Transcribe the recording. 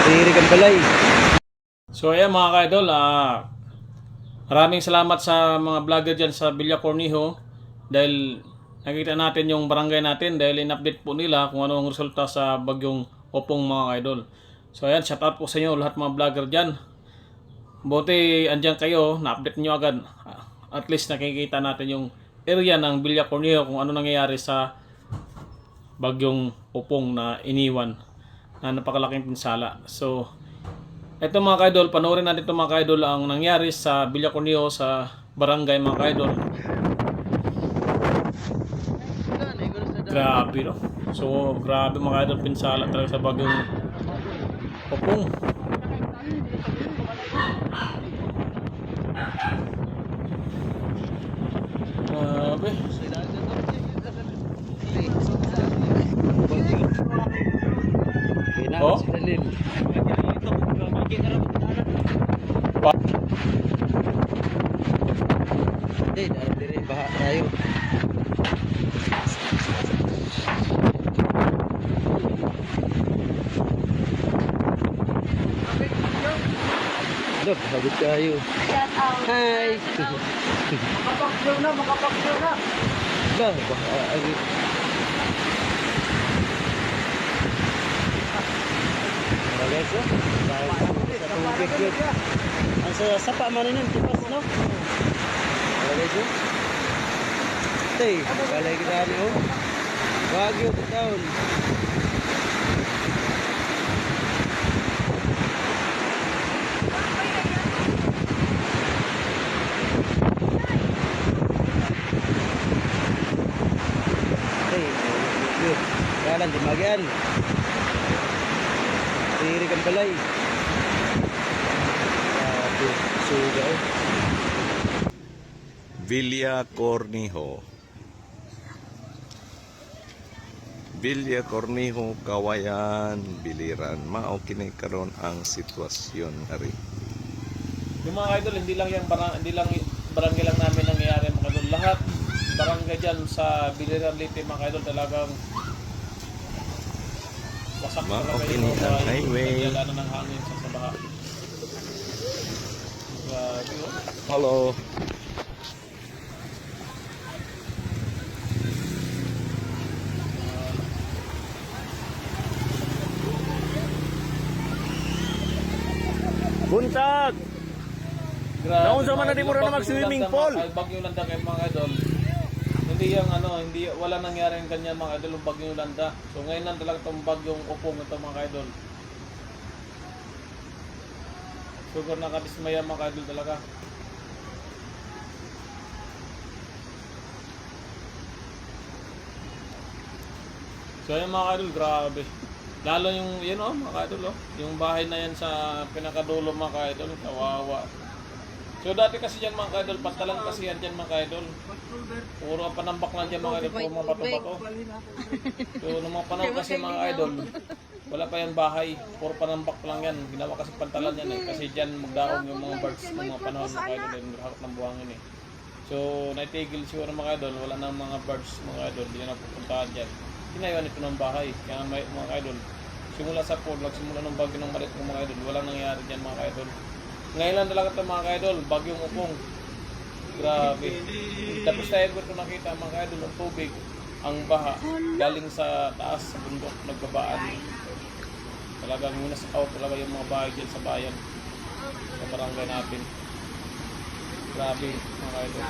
Diri kang balay. So ayan mga ka-idol, maraming salamat sa mga vlogger dyan sa Villa Cornejo dahil nakita natin yung barangay natin dahil in-update po nila kung ano ang resulta sa bagyong Opong mga ka-idol. So ayan, shout out po sa inyo lahat mga vlogger dyan. Buti andyan kayo, na-update nyo agad. At least nakikita natin yung area ng Villa Cornejo kung ano nangyayari sa bagyong Opong na iniwan na napakalaking pinsala. So ito mga ka-idol, panoorin natin ito mga ka-idol ang nangyari sa Villa Cornejo sa barangay mga ka-idol. Grabe no. So grabe mga ka-idol, pinsala talaga sa bagyong Opong. Grabe. Oh? Diri baha tayo. Look, habit tayo. Hi. Makapagsaw na. Bah, baha agi. Guys, sa tubig yun. Ang sapa man yun, tipas, no? Guys, tay, balay kita niyo. Wagyo taon. Tay, yun. Kalan di magian. Diri kang balay. Sugaw. Villa Cornejo. Villa Cornejo, Kawayan, Biliran. Mao kini karon ang sitwasyon hari. Yung mga idol, hindi lang barangay lang namin nangyayari mga idol. Lahat barangay dyan sa Biliran Leyte mga idol talagang wasak Mao talaga kini ang highway. Dala ng hangin sa baha. Grabe oh. Hello. Buntag. Grabe. Naon sa man na di mo na mag-swimming pool. Bagyong Landa kay mga idol. Hindi yung wala nangyari ng ganyan mga idol yung bagyong Landa. So ngayon lang talaga itong bagyong Opong ito mga idol. Siguro nakadismaya mga idol talaga. So yung mga idol, grabe. Lalo yung, mga idol, yung bahay na yan sa pinakadulo mga idol, kawawa. So dati kasi yan mga idol, pantalan kasi yan dyan mga idol. Puro panambak lang dyan mga idol, puro mga bato-bato. So nung mga panahon kasi mga idol, wala pa yan bahay, puro panambak lang yan. Ginawa kasi pantalan yan kasi dyan magdaong yung mga birds ng mga panahon mga idol, yung hakot ng buhangin eh. So naitigil siguro mga idol, wala nang mga birds mga idol, hindi na pupuntahan dyan. Tinayuan ito ng bahay, kaya mga idol, simula sa pool, simula ng bagyo ng malit ng mga idol, walang nangyari dyan mga idol. Ngayon lang talaga ito mga idol, bagyong Opong. Grabe. Tapos tayo ko ito nakita mga idol, ang tubig, ang baha, galing sa taas, sa bundok, nagbabaan. Talagang minas out talaga yung mga bahay dyan sa bayan, sa barangay natin. Grabe mga idol.